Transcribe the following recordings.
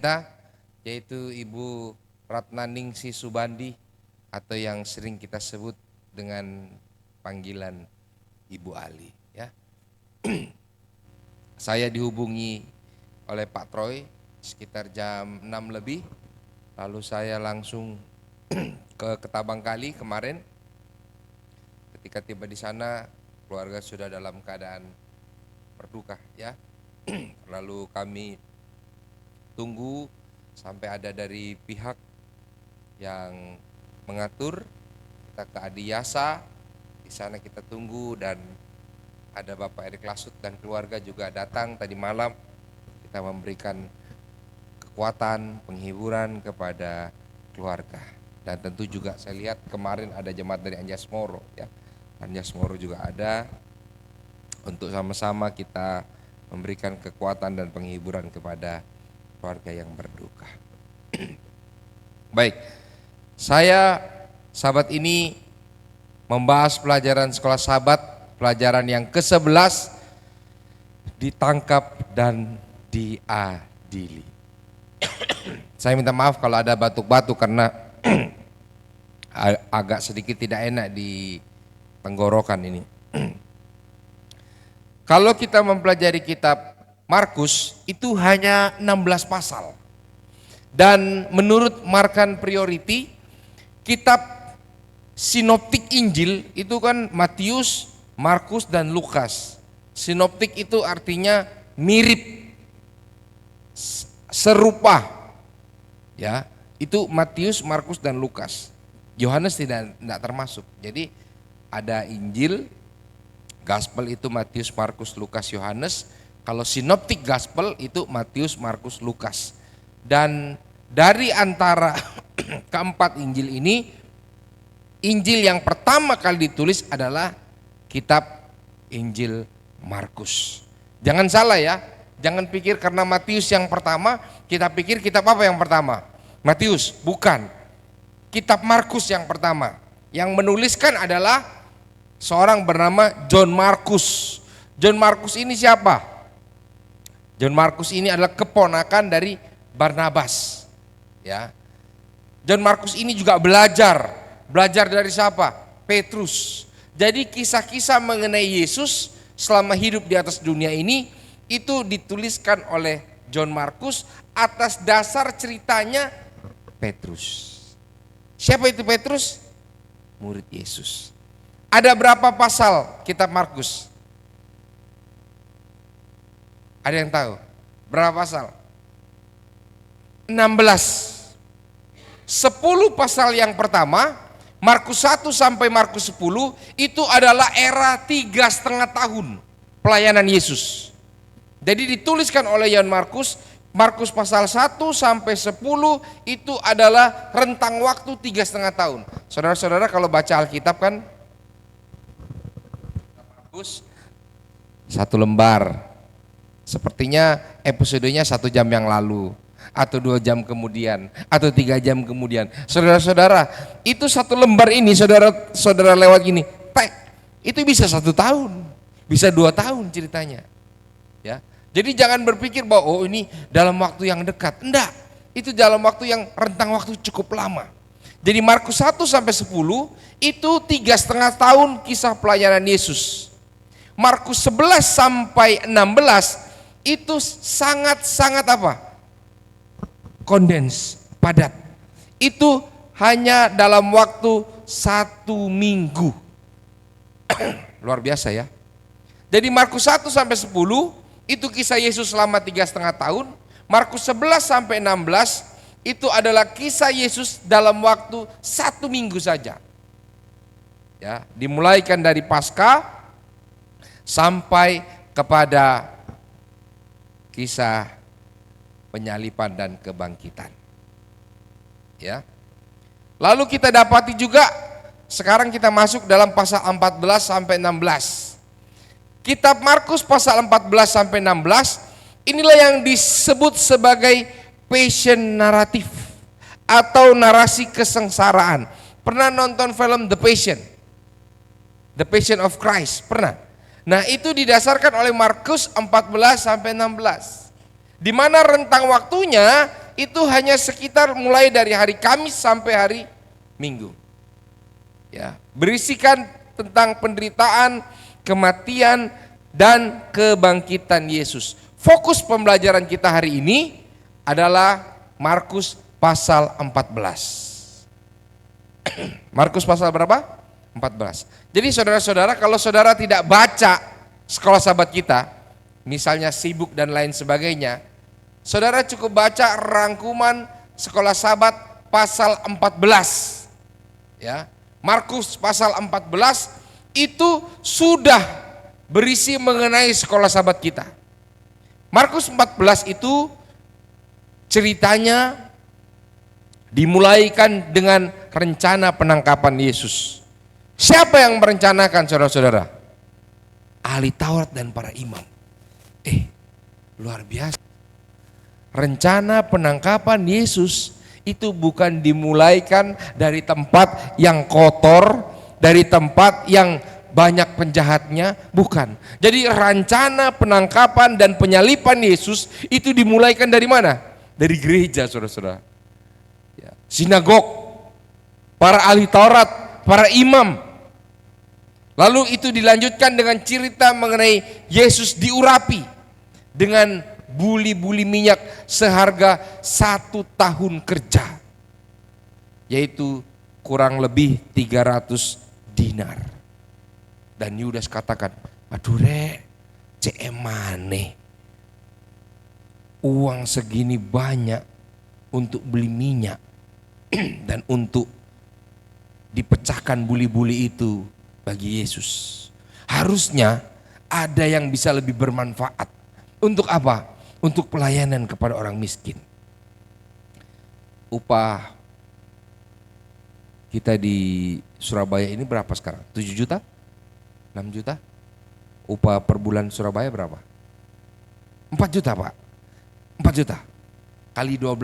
kita, yaitu Ibu Ratnaningsi Subandi atau yang sering kita sebut dengan panggilan Ibu Ali. Ya. Saya dihubungi oleh Pak Troy sekitar jam 6 lebih, lalu saya langsung ke Ketabangkali kemarin. Ketika tiba di sana, keluarga sudah dalam keadaan berduka, ya. Lalu kami tunggu sampai ada dari pihak yang mengatur, kita ke Adiyasa, di sana kita tunggu dan ada Bapak Erik Lasut dan keluarga juga datang tadi malam. Kita memberikan kekuatan, penghiburan kepada keluarga. Dan tentu juga saya lihat kemarin ada jemaat dari Anjasmoro, ya. Anjasmoro juga ada untuk sama-sama kita memberikan kekuatan dan penghiburan kepada keluarga yang berduka. Baik, saya sahabat ini membahas pelajaran sekolah sahabat, pelajaran yang ke-11, ditangkap dan diadili. Saya minta maaf kalau ada batuk-batuk karena agak sedikit tidak enak di tenggorokan ini. Kalau kita mempelajari kitab Markus itu hanya 16 pasal. Dan menurut Markan Priority, kitab sinoptik Injil itu kan Matius, Markus dan Lukas. Sinoptik itu artinya mirip, serupa. Ya, itu Matius, Markus dan Lukas. Yohanes tidak termasuk. Jadi ada Injil, Gospel itu Matius, Markus, Lukas, Yohanes. Kalau sinoptik Gospel itu Matius, Markus, Lukas. Dan dari antara keempat Injil ini, Injil yang pertama kali ditulis adalah kitab Injil Markus. Jangan salah ya, jangan pikir karena Matius yang pertama, kita pikir kitab apa yang pertama? Matius, bukan. Kitab Markus yang pertama. Yang menuliskan adalah seorang bernama John Markus. John Markus ini siapa? John Markus ini adalah keponakan dari Barnabas. Ya. John Markus ini juga belajar dari siapa? Petrus. Jadi kisah-kisah mengenai Yesus selama hidup di atas dunia ini itu dituliskan oleh John Markus atas dasar ceritanya Petrus. Siapa itu Petrus? Murid Yesus. Ada berapa pasal kitab Markus? Ada yang tahu? Berapa pasal? 16. 10 pasal yang pertama, Markus 1 sampai Markus 10, itu adalah era 3,5 tahun pelayanan Yesus. Jadi dituliskan oleh Yohanes Markus, Markus pasal 1 sampai 10 itu adalah rentang waktu 3,5 tahun. Saudara-saudara kalau baca Alkitab kan, Markus 1 lembar. Sepertinya episodenya 1 jam yang lalu, atau 2 jam kemudian, atau 3 jam kemudian. Saudara-saudara, itu 1 lembar ini saudara lewat gini, tek, itu bisa 1 tahun, bisa 2 tahun ceritanya. Ya, jadi jangan berpikir bahwa oh ini dalam waktu yang dekat. Enggak, itu dalam waktu yang rentang waktu cukup lama. Jadi Markus 1 sampai 10 itu 3,5 tahun kisah pelayanan Yesus. Markus 11 sampai 16 itu sangat apa? Kondens, padat. Itu hanya dalam waktu 1 minggu. Luar biasa ya. Jadi Markus 1 sampai 10 itu kisah Yesus selama 3,5 tahun. Markus 11 sampai 16 itu adalah kisah Yesus dalam waktu 1 minggu saja. Ya, dimulaikan dari Paskah sampai kepada kisah penyaliban dan kebangkitan. Ya. Lalu kita dapati juga sekarang kita masuk dalam pasal 14 sampai 16. Kitab Markus pasal 14 sampai 16 inilah yang disebut sebagai passion naratif atau narasi kesengsaraan. Pernah nonton film The Passion? The Passion of Christ, pernah? Nah, itu didasarkan oleh Markus 14 sampai 16. Di mana rentang waktunya itu hanya sekitar mulai dari hari Kamis sampai hari Minggu. Ya, berisikan tentang penderitaan, kematian, dan kebangkitan Yesus. Fokus pembelajaran kita hari ini adalah Markus pasal 14. Markus pasal berapa? 14. Jadi saudara-saudara, kalau saudara tidak baca sekolah sahabat kita, misalnya sibuk dan lain sebagainya, saudara cukup baca rangkuman sekolah sahabat pasal 14. Ya, Markus pasal 14 itu sudah berisi mengenai sekolah sahabat kita. Markus 14 itu ceritanya dimulaikan dengan rencana penangkapan Yesus. Siapa yang merencanakan, saudara-saudara? Ahli Taurat dan para imam. Luar biasa. Rencana penangkapan Yesus itu bukan dimulaikan dari tempat yang kotor, dari tempat yang banyak penjahatnya, bukan. Jadi rencana penangkapan dan penyalipan Yesus itu dimulaikan dari mana? Dari gereja, saudara-saudara. Ya, sinagog, para ahli Taurat, para imam. Lalu itu dilanjutkan dengan cerita mengenai Yesus diurapi dengan buli-buli minyak seharga 1 tahun kerja, yaitu kurang lebih 300 dinar. Dan Yudas katakan, aduh rek, CM maneh, uang segini banyak untuk beli minyak dan untuk dipecahkan buli-buli itu bagi Yesus. Harusnya ada yang bisa lebih bermanfaat. Untuk apa? Untuk pelayanan kepada orang miskin. Upah kita di Surabaya ini berapa sekarang? 7 juta? 6 juta? Upah per bulan Surabaya berapa? 4 juta Pak. 4 juta kali 12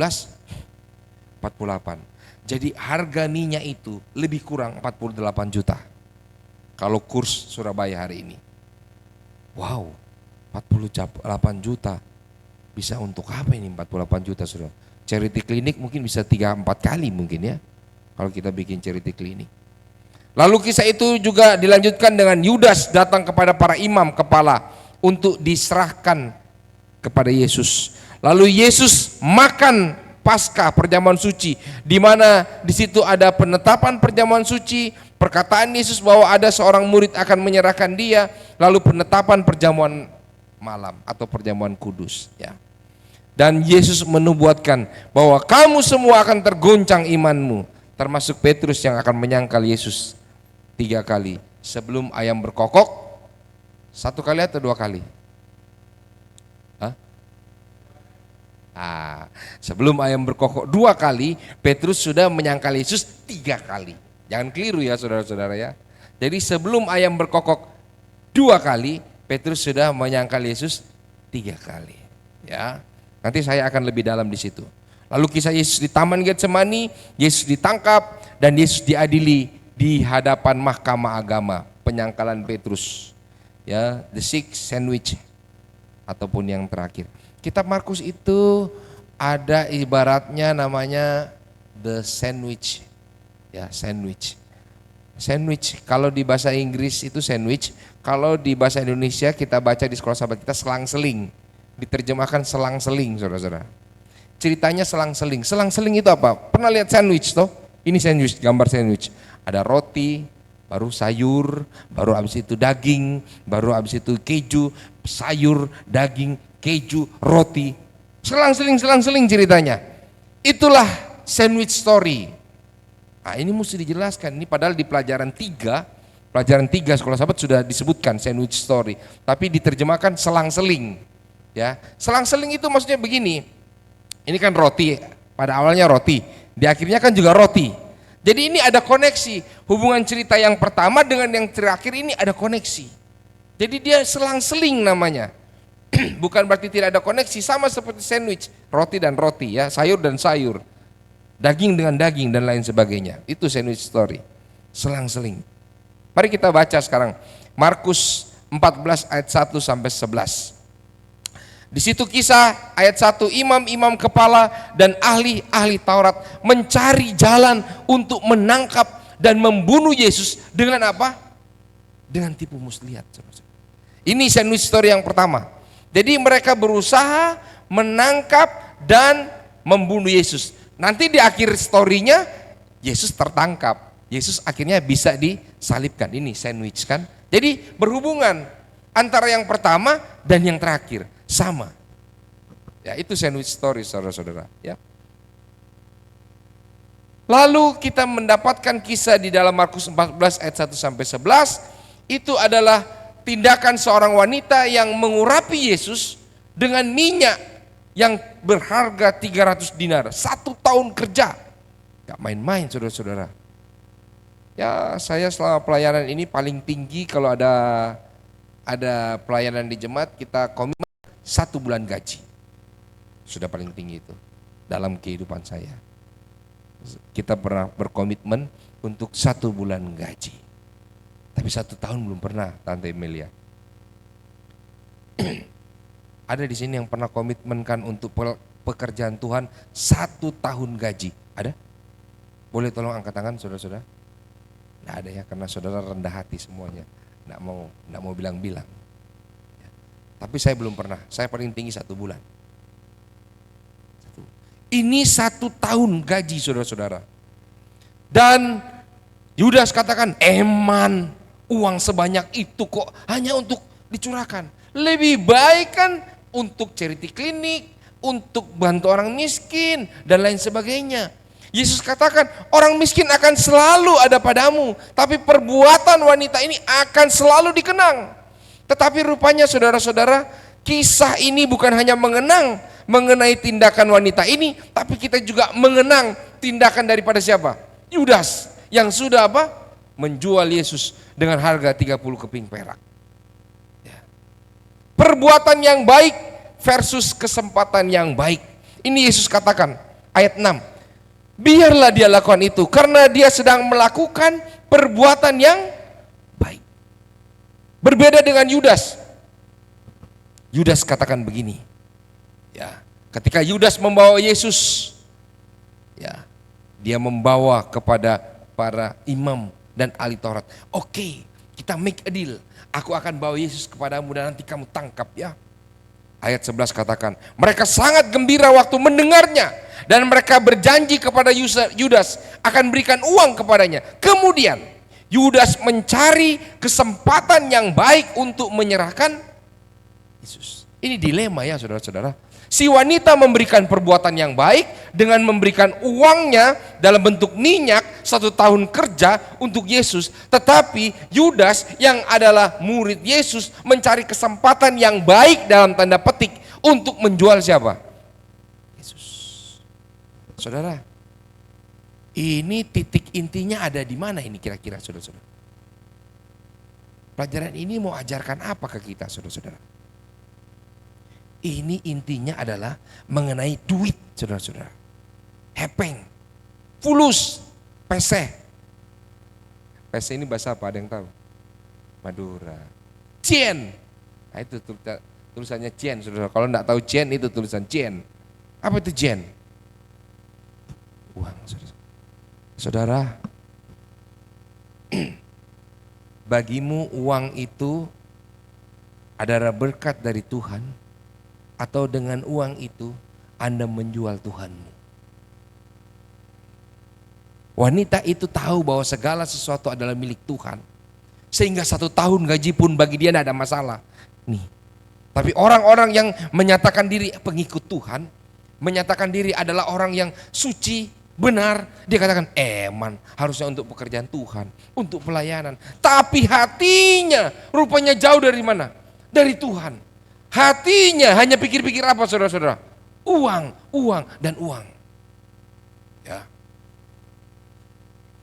48. Jadi harga minyak itu lebih kurang 48 juta. Kalau kurs Surabaya hari ini. Wow, 48 juta. Bisa untuk apa ini 48 juta, saudara? Charity klinik mungkin bisa 3-4 kali mungkin ya, kalau kita bikin charity klinik. Lalu kisah itu juga dilanjutkan dengan Yudas datang kepada para imam kepala untuk diserahkan kepada Yesus. Lalu Yesus makan Paskah perjamuan suci, di mana di situ ada penetapan perjamuan suci, perkataan Yesus bahwa ada seorang murid akan menyerahkan dia, lalu penetapan perjamuan malam atau perjamuan kudus, ya. Dan Yesus menubuatkan bahwa kamu semua akan tergoncang imanmu, termasuk Petrus yang akan menyangkal Yesus 3 kali sebelum ayam berkokok. 1 kali atau 2 kali? Sebelum ayam berkokok 2 kali, Petrus sudah menyangkal Yesus 3 kali. Jangan keliru ya saudara-saudara ya. Jadi sebelum ayam berkokok 2 kali, Petrus sudah menyangkal Yesus 3 kali. Ya, nanti saya akan lebih dalam di situ. Lalu kisah Yesus di Taman Getsemani, Yesus ditangkap dan Yesus diadili di hadapan mahkamah agama, penyangkalan Petrus. Ya, the sixth sandwich ataupun yang terakhir. Kitab Markus itu ada ibaratnya namanya the sandwich. Ya, sandwich. Sandwich kalau di bahasa Inggris itu sandwich, kalau di bahasa Indonesia kita baca di sekolah sahabat kita selang-seling. Diterjemahkan selang-seling, saudara-saudara. Ceritanya selang-seling. Selang-seling itu apa? Pernah lihat sandwich toh? Ini sandwich, gambar sandwich. Ada roti, baru sayur, baru habis itu daging, baru habis itu keju, sayur, daging, keju, roti, selang-seling ceritanya. Itulah sandwich story. Nah, ini mesti dijelaskan. Ini padahal di pelajaran 3 sekolah sahabat sudah disebutkan sandwich story, tapi diterjemahkan selang-seling. Ya, selang-seling itu maksudnya begini. Ini kan roti, pada awalnya roti, di akhirnya kan juga roti. Jadi ini ada koneksi. Hubungan cerita yang pertama dengan yang terakhir ini ada koneksi. Jadi dia selang-seling namanya. Bukan berarti tidak ada koneksi, sama seperti sandwich, roti dan roti ya, sayur dan sayur, daging dengan daging dan lain sebagainya. Itu sandwich story, selang-seling. Mari kita baca sekarang Markus 14 ayat 1 sampai 11. Di situ kisah ayat 1, imam-imam kepala dan ahli-ahli Taurat mencari jalan untuk menangkap dan membunuh Yesus dengan apa? Dengan tipu muslihat. Ini sandwich story yang pertama. Jadi mereka berusaha menangkap dan membunuh Yesus. Nanti di akhir storynya Yesus tertangkap. Yesus akhirnya bisa disalibkan. Ini sandwich kan. Jadi berhubungan antara yang pertama dan yang terakhir. Sama. Ya, itu sandwich story saudara-saudara. Ya. Lalu kita mendapatkan kisah di dalam Markus 14 ayat 1 sampai 11. Itu adalah tindakan seorang wanita yang mengurapi Yesus dengan minyak yang berharga 300 dinar. 1 tahun kerja. Gak main-main saudara-saudara. Ya, saya selama pelayanan ini paling tinggi kalau ada pelayanan di jemaat, kita komitmen 1 bulan gaji. Sudah paling tinggi itu dalam kehidupan saya. Kita pernah berkomitmen untuk 1 bulan gaji. Tapi 1 tahun belum pernah, Tante Emilia. Ada di sini yang pernah komitmenkan untuk pekerjaan Tuhan 1 tahun gaji? Ada? Boleh tolong angkat tangan saudara-saudara? Nggak ada ya, karena saudara rendah hati semuanya. Nggak mau bilang-bilang. Ya. Tapi saya belum pernah, saya paling tinggi 1 bulan. Ini 1 tahun gaji saudara-saudara. Dan Yudas katakan, eman, uang sebanyak itu kok hanya untuk dicurahkan. Lebih baik kan untuk charity klinik, untuk bantu orang miskin dan lain sebagainya. Yesus katakan, orang miskin akan selalu ada padamu, tapi perbuatan wanita ini akan selalu dikenang. Tetapi rupanya saudara-saudara, kisah ini bukan hanya mengenai tindakan wanita ini, tapi kita juga mengenang tindakan daripada siapa? Yudas yang sudah apa? Menjual Yesus dengan harga 30 keping perak. Ya. Perbuatan yang baik versus kesempatan yang baik. Ini Yesus katakan, ayat 6. Biarlah dia lakukan itu, karena dia sedang melakukan perbuatan yang baik. Berbeda dengan Yudas. Yudas katakan begini, ya, ketika Yudas membawa Yesus, ya, dia membawa kepada para imam dan ahli Taurat. Oke, kita make a deal. Aku akan bawa Yesus kepadamu dan nanti kamu tangkap ya. Ayat 11 katakan, mereka sangat gembira waktu mendengarnya dan mereka berjanji kepada Yudas akan berikan uang kepadanya. Kemudian Yudas mencari kesempatan yang baik untuk menyerahkan Yesus. Ini dilema ya saudara-saudara. Si wanita memberikan perbuatan yang baik dengan memberikan uangnya dalam bentuk minyak 1 tahun kerja untuk Yesus. Tetapi Yudas yang adalah murid Yesus mencari kesempatan yang baik dalam tanda petik untuk menjual siapa? Yesus. Saudara, ini titik intinya ada di mana ini kira-kira saudara-saudara? Pelajaran ini mau ajarkan apa ke kita saudara-saudara? Ini intinya adalah mengenai duit saudara-saudara. Hepeng, fulus, peseh. Peseh ini bahasa apa, ada yang tahu? Madura. Cien. Nah itu tulisannya cien saudara. Kalau enggak tahu cien itu tulisan cien. Apa itu cien? Uang saudara. Saudara, bagimu uang itu adalah berkat dari Tuhan. Atau dengan uang itu Anda menjual Tuhanmu. Wanita itu tahu bahwa segala sesuatu adalah milik Tuhan. Sehingga 1 tahun gaji pun bagi dia tidak ada masalah. Nih. Tapi orang-orang yang menyatakan diri pengikut Tuhan, menyatakan diri adalah orang yang suci, benar, dia katakan eman harusnya untuk pekerjaan Tuhan, untuk pelayanan. Tapi hatinya rupanya jauh dari mana? Dari Tuhan. Hatinya hanya pikir-pikir apa saudara-saudara? Uang, uang, dan uang. Ya.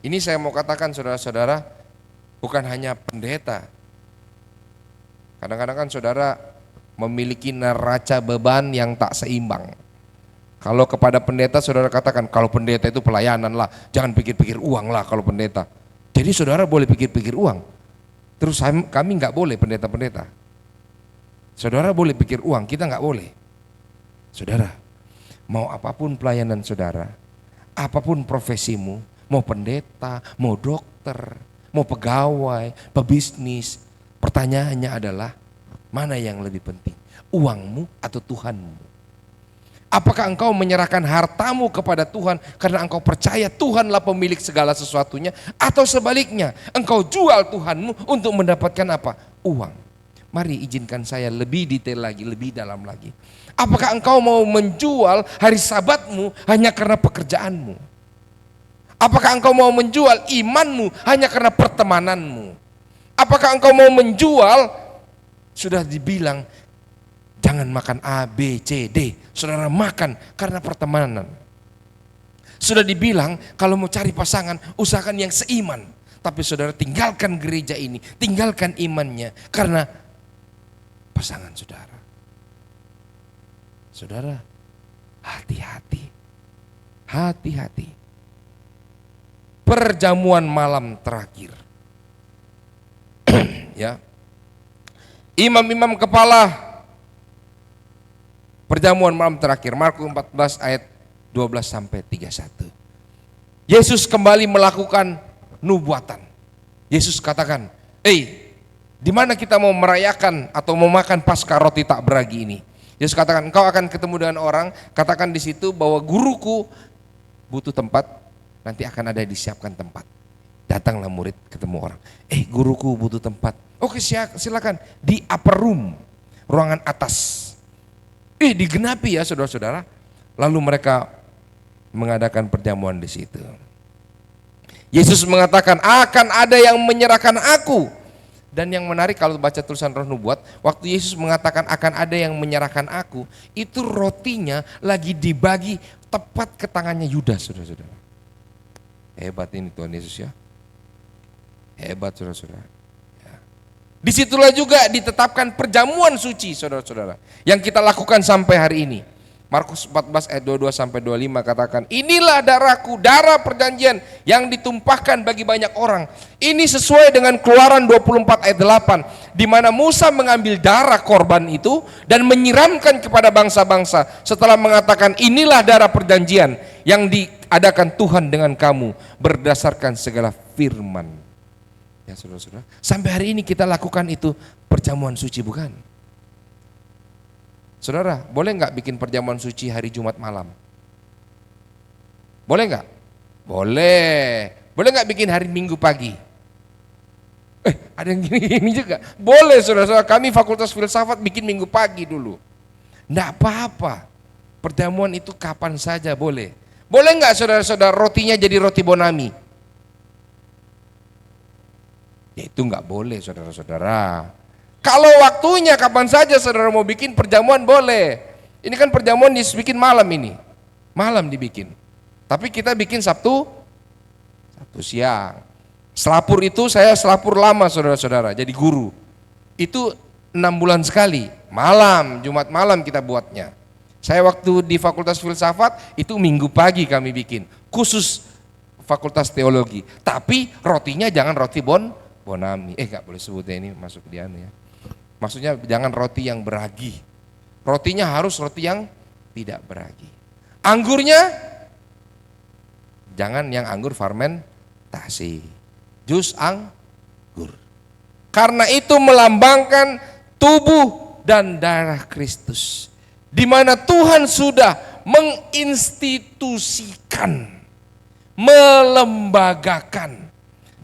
Ini saya mau katakan saudara-saudara, bukan hanya pendeta. Kadang-kadang kan saudara memiliki neraca beban yang tak seimbang. Kalau kepada pendeta saudara katakan, kalau pendeta itu pelayanan lah, jangan pikir-pikir uang lah kalau pendeta. Jadi saudara boleh pikir-pikir uang. Terus kami nggak boleh pendeta-pendeta. Saudara boleh pikir uang, kita nggak boleh. Saudara, mau apapun pelayanan saudara, apapun profesimu, mau pendeta, mau dokter, mau pegawai, pebisnis, pertanyaannya adalah mana yang lebih penting, uangmu atau Tuhanmu? Apakah engkau menyerahkan hartamu kepada Tuhan karena engkau percaya Tuhanlah pemilik segala sesuatunya, atau sebaliknya engkau jual Tuhanmu untuk mendapatkan apa? Uang. Mari izinkan saya lebih detail lagi, lebih dalam lagi. Apakah engkau mau menjual hari Sabatmu hanya karena pekerjaanmu? Apakah engkau mau menjual imanmu hanya karena pertemananmu? Apakah engkau mau menjual, sudah dibilang jangan makan A, B, C, D, saudara makan karena pertemanan. Sudah dibilang kalau mau cari pasangan usahakan yang seiman, tapi saudara tinggalkan gereja ini, tinggalkan imannya karena pasangan saudara. Saudara, hati-hati, hati-hati. Perjamuan malam terakhir. Ya, imam-imam kepala, perjamuan malam terakhir, Markus 14 ayat 12 sampai 31. Yesus kembali melakukan nubuatan. Yesus katakan, di mana kita mau merayakan atau mau makan Paskah roti tak beragi ini? Yesus katakan, engkau akan ketemu dengan orang, katakan di situ bahwa guruku butuh tempat, nanti akan ada disiapkan tempat. Datanglah murid ketemu orang, guruku butuh tempat. Oke, silakan di upper room, ruangan atas. Digenapi ya saudara-saudara. Lalu mereka mengadakan perjamuan di situ. Yesus mengatakan akan ada yang menyerahkan aku. Dan yang menarik kalau baca tulisan Roh Nubuat, waktu Yesus mengatakan akan ada yang menyerahkan aku, itu rotinya lagi dibagi tepat ke tangannya Yudas, saudara-saudara. Hebat ini Tuhan Yesus ya. Hebat saudara-saudara. Ya. Disitulah juga ditetapkan perjamuan suci saudara-saudara, yang kita lakukan sampai hari ini. Markus 14 ayat 22 sampai 25 katakan, inilah darahku, darah perjanjian yang ditumpahkan bagi banyak orang. Ini sesuai dengan Keluaran 24 ayat 8, di mana Musa mengambil darah korban itu dan menyiramkan kepada bangsa-bangsa setelah mengatakan, inilah darah perjanjian yang diadakan Tuhan dengan kamu berdasarkan segala firman. Ya saudara-saudara, sampai hari ini kita lakukan itu perjamuan suci, bukan? Saudara, boleh nggak bikin perjamuan suci hari Jumat malam? Boleh nggak? Boleh. Boleh nggak bikin hari Minggu pagi? Ada yang gini-gini juga. Boleh saudara-saudara, kami Fakultas Filsafat bikin Minggu pagi dulu. Nggak apa-apa. Perjamuan itu kapan saja boleh. Boleh nggak saudara-saudara rotinya jadi roti Bonami? Ya itu nggak boleh saudara-saudara. Kalau waktunya kapan saja saudara mau bikin perjamuan boleh. Ini kan perjamuan dibikin malam ini. Malam dibikin. Tapi kita bikin Sabtu siang. Selapur itu saya selapur lama saudara-saudara, jadi guru. Itu 6 bulan sekali. Malam, Jumat malam kita buatnya. Saya waktu di Fakultas Filsafat itu Minggu pagi kami bikin. Khusus Fakultas Teologi. Tapi rotinya jangan roti Bonami. Gak boleh sebutnya, ini masuk dia ya. Maksudnya jangan roti yang beragi. Rotinya harus roti yang tidak beragi. Anggurnya jangan yang anggur fermentasi. Jus anggur. Karena itu melambangkan tubuh dan darah Kristus. Di mana Tuhan sudah menginstitusikan, melembagakan.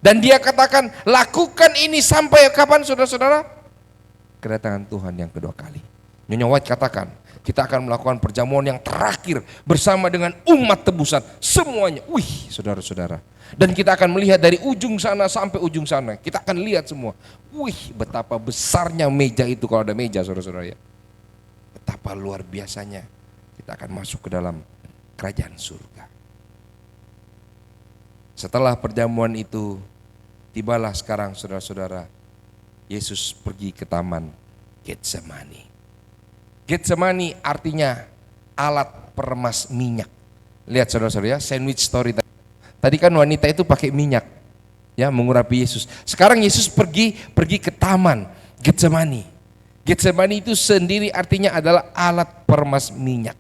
Dan dia katakan, lakukan ini sampai kapan saudara-saudara? Kedatangan Tuhan yang kedua kali. Nyonya White katakan, kita akan melakukan perjamuan yang terakhir bersama dengan umat tebusan semuanya. Wih, saudara-saudara. Dan kita akan melihat dari ujung sana sampai ujung sana. Kita akan lihat semua. Wih, betapa besarnya meja itu kalau ada meja, saudara-saudara ya. Betapa luar biasanya. Kita akan masuk ke dalam kerajaan surga. Setelah perjamuan itu, tibalah sekarang saudara-saudara, Yesus pergi ke taman Getsemani. Getsemani artinya alat peremas minyak. Lihat saudara-saudara ya, sandwich story tadi kan wanita itu pakai minyak ya mengurapi Yesus. Sekarang Yesus pergi ke taman Getsemani. Getsemani itu sendiri artinya adalah alat peremas minyak.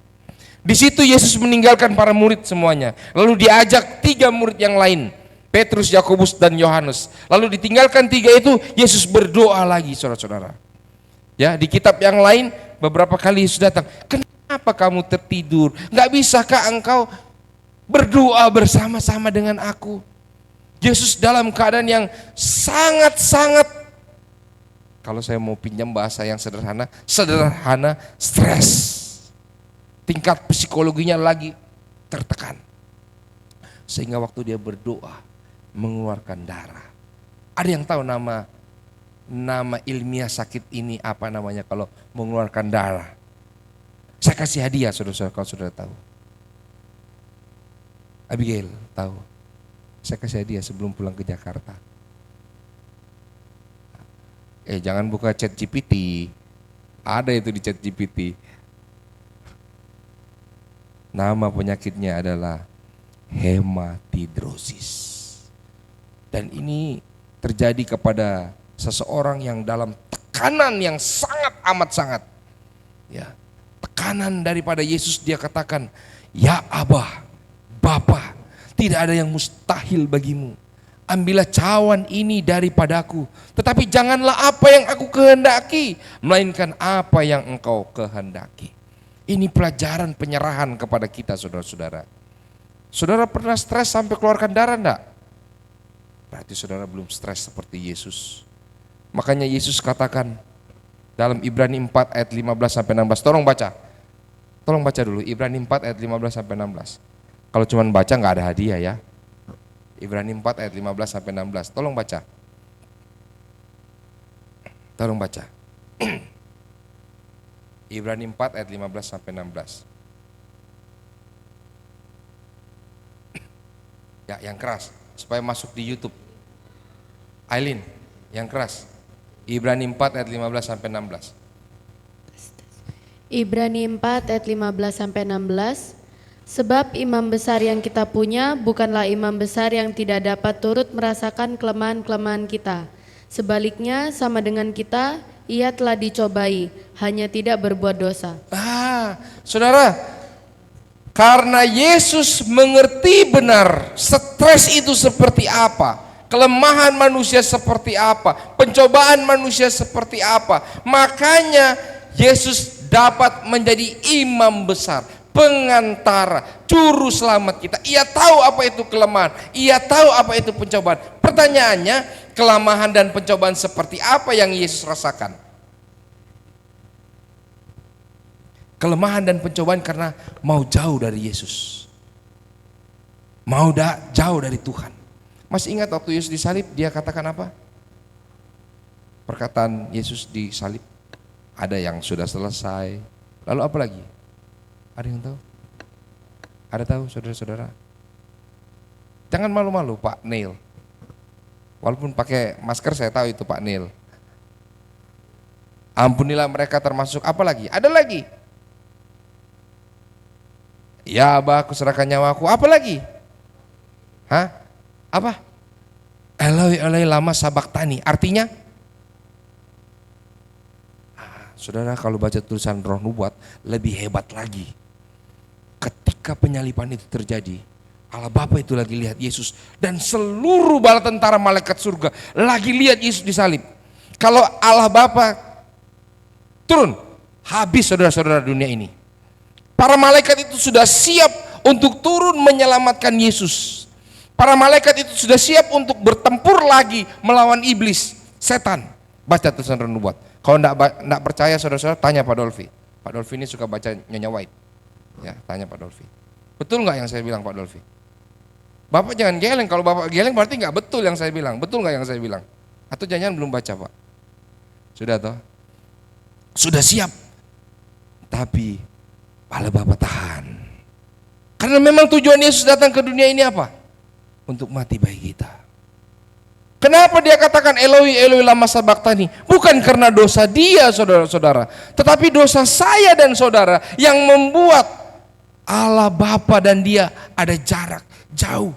Di situ Yesus meninggalkan para murid semuanya. Lalu diajak 3 murid yang lain, Petrus, Yakobus, dan Yohanes. Lalu ditinggalkan 3 itu, Yesus berdoa lagi, saudara-saudara. Ya, di kitab yang lain beberapa kali Yesus datang. Kenapa kamu tertidur? Gak bisakah engkau berdoa bersama-sama dengan aku? Yesus dalam keadaan yang sangat-sangat, kalau saya mau pinjam bahasa yang sederhana, stres. Tingkat psikologinya lagi tertekan. Sehingga waktu dia berdoa, mengeluarkan darah. Ada yang tahu nama ilmiah sakit ini apa namanya kalau mengeluarkan darah? Saya kasih hadiah, saudara-saudara, kalau saudara tahu. Abigail tahu. Saya kasih hadiah sebelum pulang ke Jakarta. Jangan buka chat GPT. Ada itu di chat GPT. Nama penyakitnya adalah hematidrosis. Dan ini terjadi kepada seseorang yang dalam tekanan yang sangat amat sangat. Ya, tekanan daripada Yesus, dia katakan, "Ya Abah, Bapa, tidak ada yang mustahil bagimu. Ambillah cawan ini daripadaku, tetapi janganlah apa yang aku kehendaki, melainkan apa yang engkau kehendaki." Ini pelajaran penyerahan kepada kita, saudara-saudara. Saudara pernah stres sampai keluarkan darah enggak? Berarti saudara belum stres seperti Yesus. Makanya Yesus katakan dalam Ibrani 4 ayat 15 sampai 16. Tolong baca. Tolong baca dulu Ibrani 4 ayat 15 sampai 16. Kalau cuma baca enggak ada hadiah ya. Ibrani 4 ayat 15 sampai 16. Tolong baca. Tolong baca. Ibrani 4 ayat 15 sampai 16. Ya, yang keras supaya masuk di YouTube. Aileen, yang keras. Ibrani 4 ayat 15 sampai 16. Ibrani 4 ayat 15 sampai 16. Sebab imam besar yang kita punya bukanlah imam besar yang tidak dapat turut merasakan kelemahan-kelemahan kita. Sebaliknya sama dengan kita, ia telah dicobai, hanya tidak berbuat dosa. Saudara, karena Yesus mengerti benar stres itu seperti apa, kelemahan manusia seperti apa, pencobaan manusia seperti apa, makanya Yesus dapat menjadi imam besar, pengantara, juru selamat kita. Ia tahu apa itu kelemahan, ia tahu apa itu pencobaan. Pertanyaannya, kelemahan dan pencobaan seperti apa yang Yesus rasakan? Kelemahan dan pencobaan karena mau jauh dari Yesus, mau jauh dari Tuhan. Masih ingat waktu Yesus disalib, dia katakan apa? Perkataan Yesus disalib, ada yang sudah selesai. Lalu apa lagi? Ada yang tahu? Ada tahu, saudara-saudara? Jangan malu-malu, Pak Neil. Walaupun pakai masker, saya tahu itu Pak Neil. Ampunilah mereka termasuk apa lagi? Ada lagi. Ya Abah, aku serahkan nyawaku. Apa lagi? Apa? Eloi Eloi lama sabaktani. Artinya? Saudara, kalau baca tulisan Roh Nubuat lebih hebat lagi. Ketika penyaliban itu terjadi, Allah Bapa itu lagi lihat Yesus dan seluruh bala tentara malaikat surga lagi lihat Yesus disalib. Kalau Allah Bapa turun, habis saudara-saudara dunia ini. Para malaikat itu sudah siap untuk turun menyelamatkan Yesus. Para malaikat itu sudah siap untuk bertempur lagi melawan iblis, setan. Baca tulisan Roh Nubuat. Kalau enggak percaya saudara-saudara, tanya Pak Dolfi. Pak Dolfi ini suka baca Nyonya White. Ya, tanya Pak Dolfi. Betul nggak yang saya bilang Pak Dolfi? Bapak jangan geleng, kalau Bapak geleng berarti nggak betul yang saya bilang. Betul nggak yang saya bilang? Atau jangan belum baca Pak? Sudah toh? Sudah siap. Tapi Allah Bapa tahan. Karena memang tujuan Yesus datang ke dunia ini apa? Untuk mati bagi kita. Kenapa dia katakan Eloi Eloi lama sabaktani? Bukan karena dosa dia saudara-saudara, tetapi dosa saya dan saudara yang membuat Allah Bapa dan dia ada jarak jauh.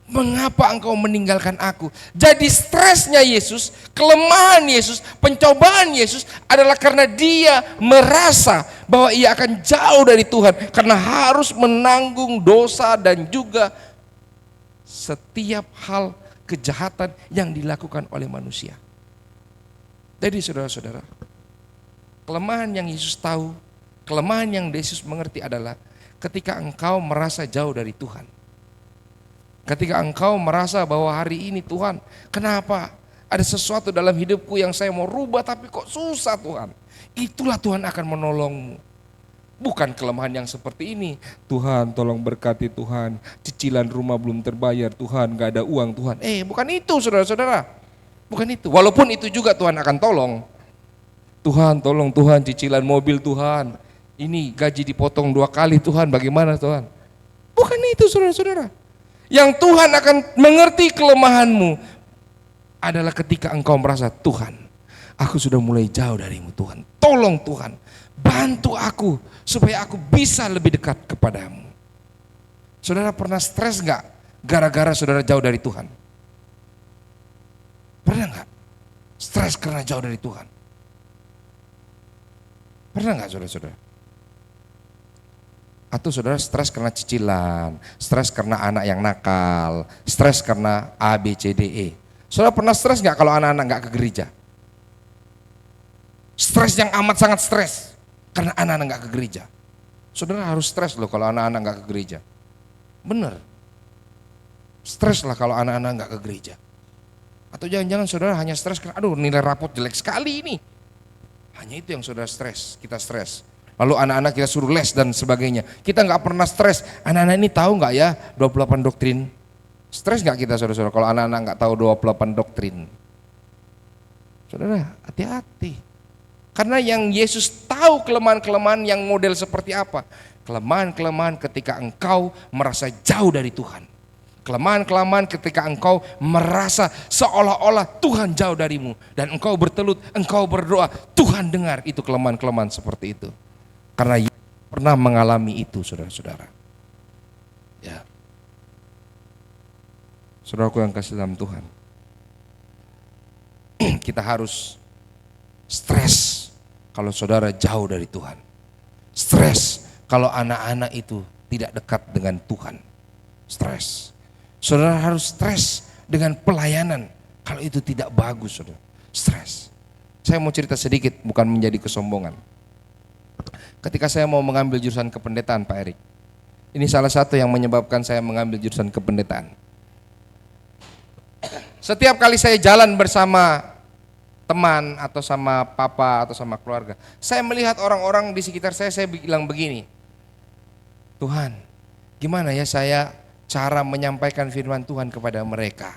Mengapa engkau meninggalkan aku? Jadi stresnya Yesus, kelemahan Yesus, pencobaan Yesus adalah karena dia merasa bahwa ia akan jauh dari Tuhan karena harus menanggung dosa dan juga setiap hal kejahatan yang dilakukan oleh manusia. Jadi saudara-saudara, kelemahan yang Yesus tahu, kelemahan yang Yesus mengerti adalah ketika engkau merasa jauh dari Tuhan. Ketika engkau merasa bahwa hari ini Tuhan, kenapa ada sesuatu dalam hidupku yang saya mau rubah tapi kok susah Tuhan. Itulah Tuhan akan menolongmu. Bukan kelemahan yang seperti ini. Tuhan tolong berkati Tuhan, cicilan rumah belum terbayar Tuhan, gak ada uang Tuhan. Bukan itu saudara-saudara. Bukan itu. Walaupun itu juga Tuhan akan tolong. Tuhan tolong Tuhan, cicilan mobil Tuhan. Ini gaji dipotong 2 kali Tuhan, bagaimana Tuhan? Bukan itu saudara-saudara. Yang Tuhan akan mengerti kelemahanmu adalah ketika engkau merasa, Tuhan, aku sudah mulai jauh darimu Tuhan. Tolong Tuhan, bantu aku supaya aku bisa lebih dekat kepadamu. Saudara pernah stres gak gara-gara saudara jauh dari Tuhan? Pernah gak? Stres karena jauh dari Tuhan? Pernah gak saudara-saudara? Atau saudara stres karena cicilan, stres karena anak yang nakal, stres karena A, B, C, D, E. Saudara pernah stres gak kalau anak-anak gak ke gereja? Stres yang amat sangat stres karena anak-anak gak ke gereja. Saudara harus stres loh kalau anak-anak gak ke gereja. Bener. Stres lah kalau anak-anak gak ke gereja. Atau jangan-jangan saudara hanya stres karena aduh nilai rapot jelek sekali ini. Hanya itu yang saudara stres, kita stres. Lalu anak-anak kita suruh les dan sebagainya. Kita nggak pernah stres. Anak-anak ini tahu nggak ya 28 doktrin? Stres nggak kita saudara-saudara kalau anak-anak nggak tahu 28 doktrin? Saudara, hati-hati. Karena yang Yesus tahu kelemahan-kelemahan yang model seperti apa. Kelemahan-kelemahan ketika engkau merasa jauh dari Tuhan. Kelemahan-kelemahan ketika engkau merasa seolah-olah Tuhan jauh darimu. Dan engkau bertelut, engkau berdoa, Tuhan dengar. Itu kelemahan-kelemahan seperti itu. Karena Yesus pernah mengalami itu saudara-saudara. Ya. Saudaraku yang kasih dalam Tuhan. Kita harus stres kalau saudara jauh dari Tuhan. Stres kalau anak-anak itu tidak dekat dengan Tuhan. Stres. Saudara harus stres dengan pelayanan kalau itu tidak bagus saudara. Stres. Saya mau cerita sedikit bukan menjadi kesombongan. Ketika saya mau mengambil jurusan kependetaan Pak Erik, ini salah satu yang menyebabkan saya mengambil jurusan kependetaan. Setiap kali saya jalan bersama teman atau sama papa atau sama keluarga, saya melihat orang-orang di sekitar saya bilang begini, Tuhan, gimana ya saya cara menyampaikan firman Tuhan kepada mereka.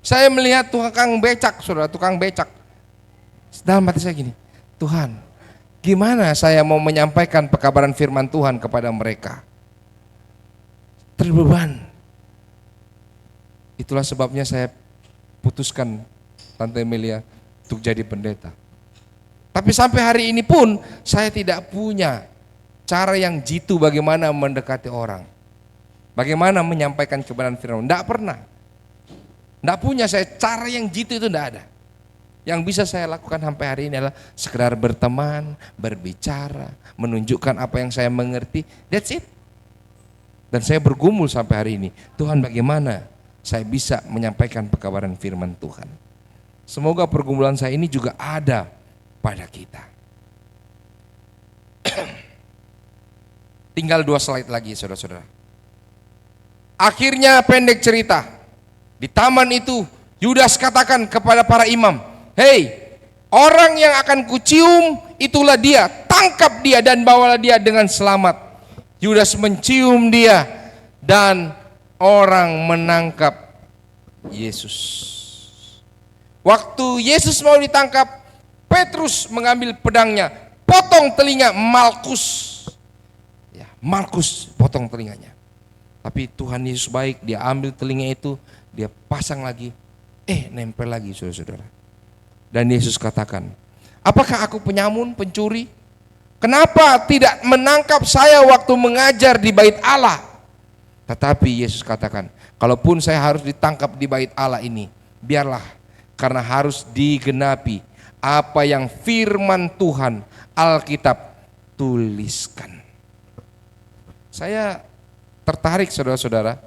Saya melihat tukang becak, saudara, tukang becak. Dalam hati saya gini, Tuhan, gimana saya mau menyampaikan pekabaran firman Tuhan kepada mereka? Terbeban. Itulah sebabnya saya putuskan Tante Emilia untuk jadi pendeta. Tapi sampai hari ini pun saya tidak punya cara yang jitu bagaimana mendekati orang. Bagaimana menyampaikan kebenaran firman. Tidak pernah. Tidak punya saya cara yang jitu itu tidak ada. Yang bisa saya lakukan sampai hari ini adalah sekedar berteman, berbicara, menunjukkan apa yang saya mengerti. That's it. Dan saya bergumul sampai hari ini. Tuhan, bagaimana saya bisa menyampaikan pekabaran firman Tuhan. Semoga pergumulan saya ini juga ada pada kita. Tinggal 2 slide lagi saudara-saudara. Akhirnya pendek cerita. Di taman itu Yudas katakan kepada para imam, hei, orang yang akan kucium itulah dia, tangkap dia dan bawalah dia dengan selamat. Yudas mencium dia dan orang menangkap Yesus. Waktu Yesus mau ditangkap, Petrus mengambil pedangnya, potong telinga Malkus. Ya, Malkus potong telinganya. Tapi Tuhan Yesus baik, dia ambil telinga itu, dia pasang lagi, nempel lagi saudara-saudara. Dan Yesus katakan, apakah aku penyamun, pencuri? Kenapa tidak menangkap saya waktu mengajar di bait Allah? Tetapi Yesus katakan, kalaupun saya harus ditangkap di bait Allah ini, biarlah, karena harus digenapi apa yang firman Tuhan Alkitab tuliskan. Saya tertarik saudara-saudara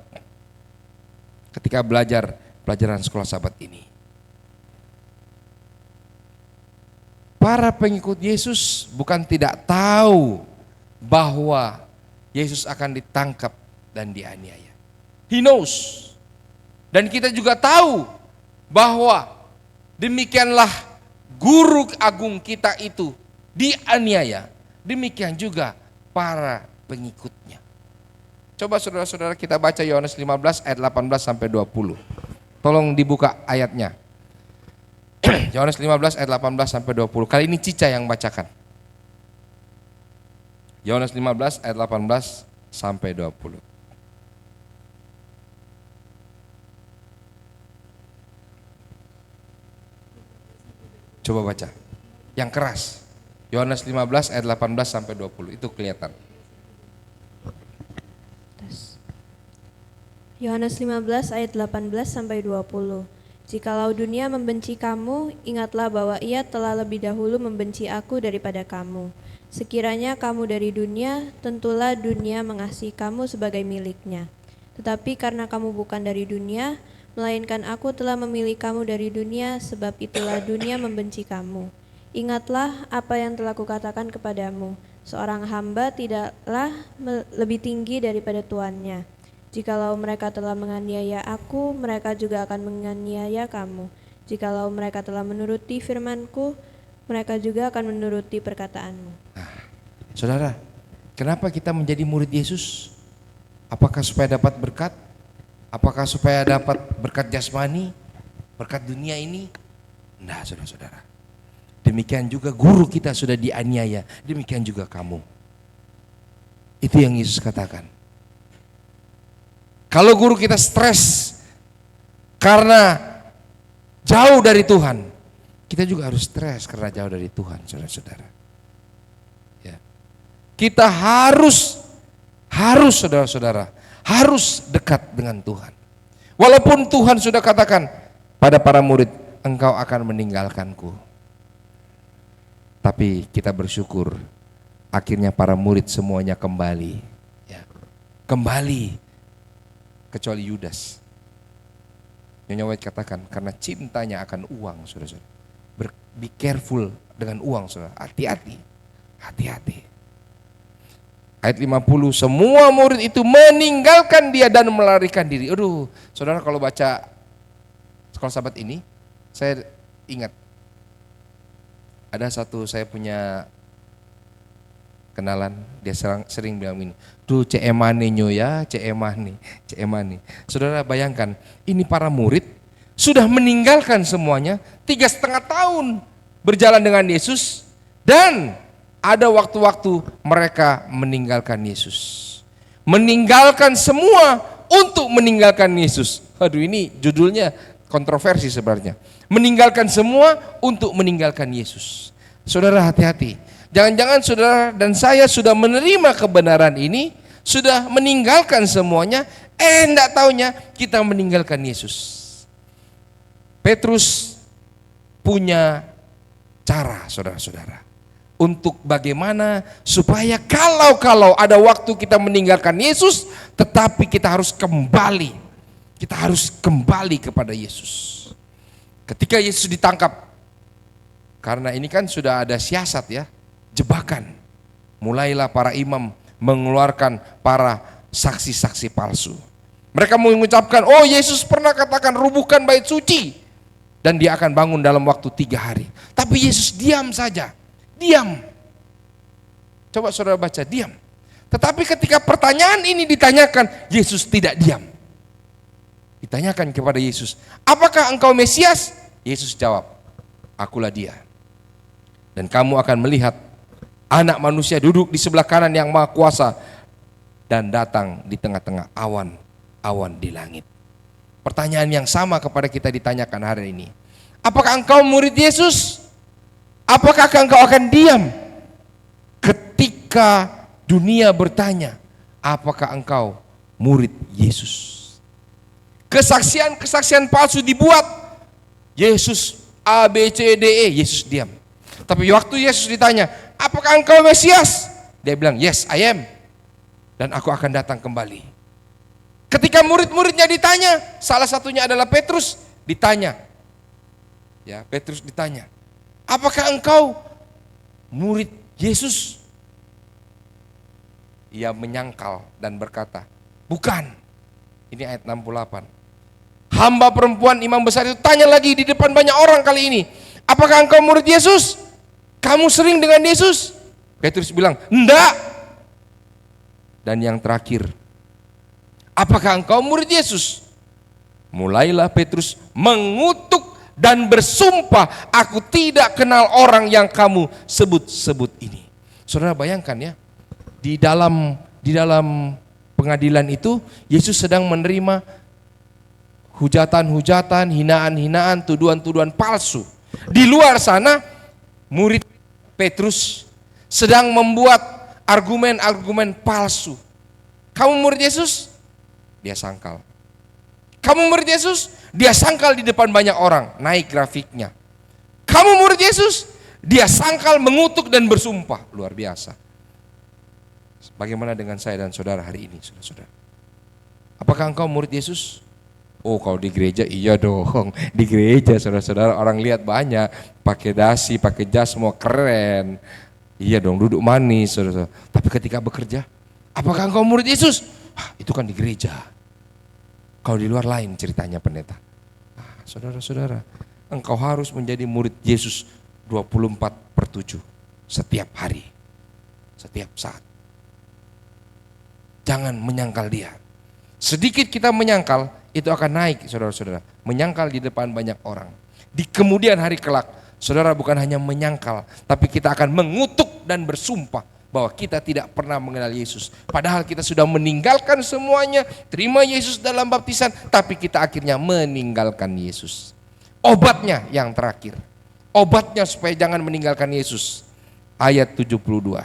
ketika belajar pelajaran sekolah Sabat ini. Para pengikut Yesus bukan tidak tahu bahwa Yesus akan ditangkap dan dianiaya. He knows. Dan kita juga tahu bahwa demikianlah guru agung kita itu dianiaya. Demikian juga para pengikutnya. Coba saudara-saudara kita baca Yohanes 15 ayat 18 sampai 20. Tolong dibuka ayatnya. Yohanes 15 ayat 18 sampai 20. Kali ini Cica yang bacakan. Yohanes 15 ayat 18 sampai 20. Coba baca. Yang keras. Yohanes 15 ayat 18 sampai 20. Itu kelihatan. Yohanes 15 ayat 18 sampai 20. Jikalau dunia membenci kamu, ingatlah bahwa ia telah lebih dahulu membenci aku daripada kamu. Sekiranya kamu dari dunia, tentulah dunia mengasihi kamu sebagai miliknya. Tetapi karena kamu bukan dari dunia, melainkan aku telah memilih kamu dari dunia, sebab itulah dunia membenci kamu. Ingatlah apa yang telah kukatakan kepadamu, seorang hamba tidaklah lebih tinggi daripada tuannya. Jikalau mereka telah menganiaya aku, mereka juga akan menganiaya kamu. Jikalau mereka telah menuruti firman-Ku, mereka juga akan menuruti perkataanmu. Nah, saudara, kenapa kita menjadi murid Yesus? Apakah supaya dapat berkat? Apakah supaya dapat berkat jasmani? Berkat dunia ini? Nah, saudara-saudara. Demikian juga guru kita sudah dianiaya, demikian juga kamu. Itu yang Yesus katakan. Kalau guru kita stres karena jauh dari Tuhan, kita juga harus stres karena jauh dari Tuhan, saudara-saudara. Ya. Kita harus saudara-saudara, harus dekat dengan Tuhan. Walaupun Tuhan sudah katakan pada para murid, engkau akan meninggalkanku. Tapi kita bersyukur, akhirnya para murid semuanya kembali. Ya. Kembali. Kecuali Yudas. Nyonya White katakan karena cintanya akan uang, saudara-saudara. Be careful dengan uang, saudara. Hati-hati. Hati-hati. Ayat 50, semua murid itu meninggalkan dia dan melarikan diri. Aduh, saudara kalau baca sekolah Sabat ini, saya ingat ada satu saya punya kenalan, dia sering bilang ini, tuh cemane nyoya, cemane. Saudara bayangkan, ini para murid sudah meninggalkan semuanya, 3,5 tahun berjalan dengan Yesus, dan ada waktu-waktu mereka meninggalkan Yesus. Meninggalkan semua untuk meninggalkan Yesus. Aduh, ini judulnya kontroversi sebenarnya. Meninggalkan semua untuk meninggalkan Yesus. Saudara hati-hati. Jangan-jangan saudara dan saya sudah menerima kebenaran ini, sudah meninggalkan semuanya, enggak taunya kita meninggalkan Yesus. Petrus punya cara, saudara-saudara, untuk bagaimana supaya kalau ada waktu kita meninggalkan Yesus, tetapi kita harus kembali. Kita harus kembali kepada Yesus. Ketika Yesus ditangkap, karena ini kan sudah ada siasat ya, jebakan. Mulailah para imam mengeluarkan para saksi-saksi palsu. Mereka mengucapkan, oh Yesus pernah katakan rubuhkan bait suci, dan dia akan bangun dalam waktu 3 hari. Tapi Yesus diam saja, diam. Coba saudara baca, diam. Tetapi ketika pertanyaan ini ditanyakan, Yesus tidak diam. Ditanyakan kepada Yesus, apakah engkau Mesias? Yesus jawab, akulah dia. Dan kamu akan melihat Anak Manusia duduk di sebelah kanan yang Maha Kuasa dan datang di tengah-tengah awan di langit. Pertanyaan yang sama kepada kita ditanyakan hari ini. Apakah engkau murid Yesus? Apakah engkau akan diam ketika dunia bertanya, apakah engkau murid Yesus. Kesaksian-kesaksian palsu dibuat. Yesus A, B, C, D, E. Yesus diam. Tapi waktu Yesus ditanya, apakah engkau Mesias? Dia bilang, yes, I am. Dan aku akan datang kembali. Ketika murid-muridnya ditanya, salah satunya adalah Petrus, ditanya. Ya, Petrus ditanya, apakah engkau murid Yesus? Ia menyangkal dan berkata, bukan. Ini ayat 68. Hamba perempuan imam besar itu tanya lagi di depan banyak orang kali ini, apakah engkau murid Yesus? Kamu sering dengan Yesus? Petrus bilang, enggak. Dan yang terakhir, apakah engkau murid Yesus? Mulailah Petrus mengutuk dan bersumpah, aku tidak kenal orang yang kamu sebut-sebut ini. Saudara bayangkan ya, di dalam pengadilan itu Yesus sedang menerima hujatan-hujatan, hinaan-hinaan, tuduhan-tuduhan palsu. Di luar sana murid Petrus sedang membuat argumen-argumen palsu. Kamu murid Yesus? Dia sangkal. Kamu murid Yesus? Dia sangkal di depan banyak orang, naik grafiknya. Kamu murid Yesus? Dia sangkal, mengutuk dan bersumpah. Luar biasa. Bagaimana dengan saya dan saudara hari ini, saudara-saudara? Apakah engkau murid Yesus? Oh, kalau di gereja iya dong. Di gereja saudara-saudara orang lihat banyak, pakai dasi, pakai jas, semua keren. Iya dong, duduk manis saudara-saudara. Tapi ketika bekerja, apakah engkau murid Yesus? Itu kan di gereja. Kalau di luar lain ceritanya pendeta. Saudara-saudara, engkau harus menjadi murid Yesus 24/7 setiap hari, setiap saat. Jangan menyangkal dia. Sedikit kita menyangkal, itu akan naik saudara-saudara. Menyangkal di depan banyak orang. Di kemudian hari kelak, saudara bukan hanya menyangkal, tapi kita akan mengutuk dan bersumpah bahwa kita tidak pernah mengenal Yesus. Padahal kita sudah meninggalkan semuanya, terima Yesus dalam baptisan, tapi kita akhirnya meninggalkan Yesus. Obatnya yang terakhir. Obatnya supaya jangan meninggalkan Yesus. Ayat 72.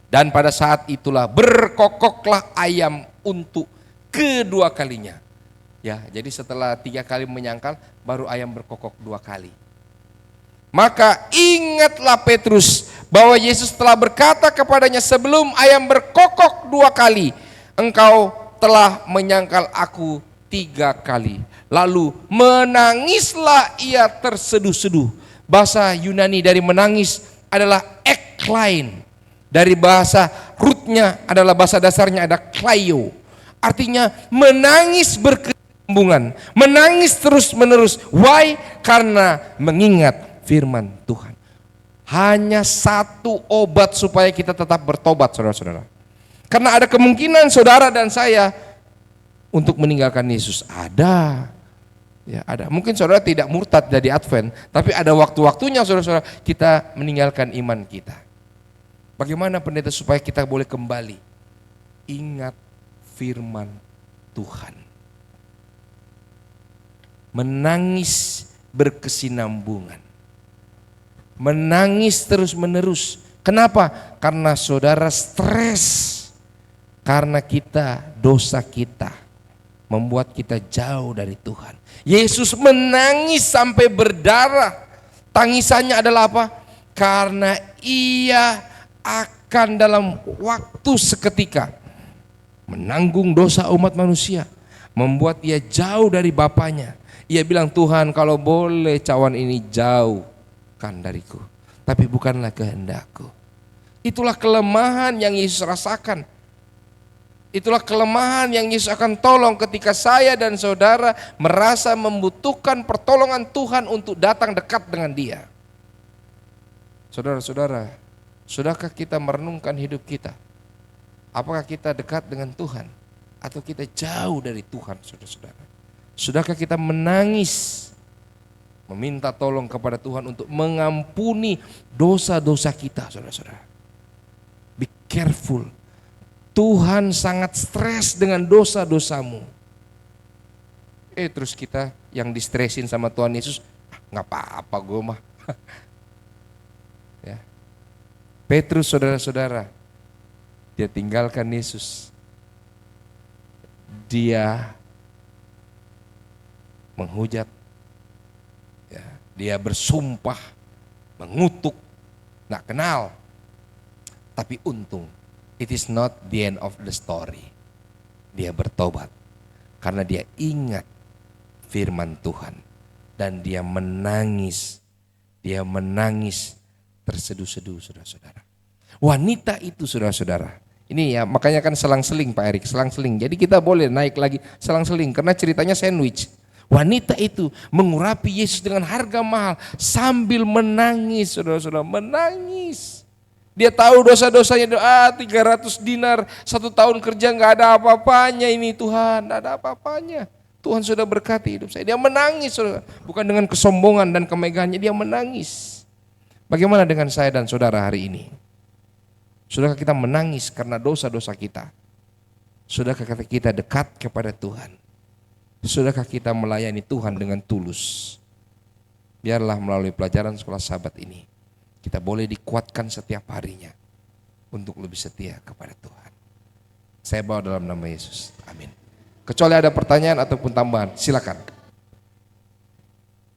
Dan pada saat itulah berkokoklah ayam untuk kedua kalinya. Ya, jadi setelah 3 kali menyangkal, baru ayam berkokok 2 kali. Maka ingatlah Petrus bahwa Yesus telah berkata kepadanya, sebelum ayam berkokok 2 kali, engkau telah menyangkal aku 3 kali. Lalu menangislah ia terseduh-seduh. Bahasa Yunani dari menangis adalah eklein. Dari bahasa rootnya adalah bahasa dasarnya ada kleio. Artinya menangis berkesinambungan, menangis terus menerus. Why? Karena mengingat firman Tuhan. Hanya satu obat supaya kita tetap bertobat saudara-saudara. Karena ada kemungkinan saudara dan saya untuk meninggalkan Yesus. Ada. Ya, ada. Mungkin saudara tidak murtad dari Advent, tapi ada waktu-waktunya saudara-saudara kita meninggalkan iman kita. Bagaimana pendeta supaya kita boleh kembali? Ingat firman Tuhan. Menangis berkesinambungan. Menangis terus menerus. Kenapa? Karena saudara stres. Karena dosa kita membuat kita jauh dari Tuhan. Yesus menangis sampai berdarah. Tangisannya adalah apa? Karena ia akan dalam waktu seketika menanggung dosa umat manusia, membuat ia jauh dari Bapaknya. Ia bilang, Tuhan kalau boleh cawan ini jauhkan dariku, tapi bukanlah kehendakku. Itulah kelemahan yang Yesus rasakan. Itulah kelemahan yang Yesus akan tolong ketika saya dan saudara merasa membutuhkan pertolongan Tuhan untuk datang dekat dengan Dia. Saudara-saudara, sudahkah kita merenungkan hidup kita? Apakah kita dekat dengan Tuhan atau kita jauh dari Tuhan, saudara-saudara? Sudahkah kita menangis, meminta tolong kepada Tuhan untuk mengampuni dosa-dosa kita, saudara-saudara? Be careful. Tuhan sangat stres dengan dosa-dosamu. Terus kita yang distresin sama Tuhan Yesus, nggak apa-apa gue mah. Ya. Petrus saudara-saudara Dia tinggalkan Yesus. Dia menghujat, ya, dia bersumpah, mengutuk, nggak kenal. Tapi untung, it is not the end of the story. Dia bertobat karena dia ingat firman Tuhan dan dia menangis. Dia menangis terseduh-seduh, saudara-saudara. Wanita itu, saudara-saudara, ini ya makanya kan selang-seling Pak Erik, selang-seling. Jadi kita boleh naik lagi selang-seling karena ceritanya sandwich. Wanita itu mengurapi Yesus dengan harga mahal sambil menangis, saudara-saudara, menangis. Dia tahu dosa-dosanya, 300 dinar, 1 tahun kerja nggak ada apa-apanya ini Tuhan, nggak ada apa-apanya. Tuhan sudah berkati hidup saya. Dia menangis, saudara. Bukan dengan kesombongan dan kemegahannya, dia menangis. Bagaimana dengan saya dan saudara hari ini? Sudahkah kita menangis karena dosa-dosa kita? Sudahkah kita dekat kepada Tuhan? Sudahkah kita melayani Tuhan dengan tulus? Biarlah melalui pelajaran sekolah sahabat ini, kita boleh dikuatkan setiap harinya untuk lebih setia kepada Tuhan. Saya bawa dalam nama Yesus. Amin. Kecuali ada pertanyaan ataupun tambahan, silakan.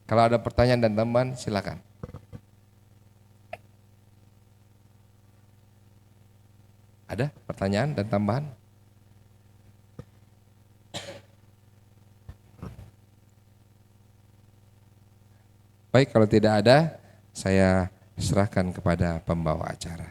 Kalau ada pertanyaan dan tambahan, silakan. Ada pertanyaan dan tambahan? Baik, kalau tidak ada, saya serahkan kepada pembawa acara.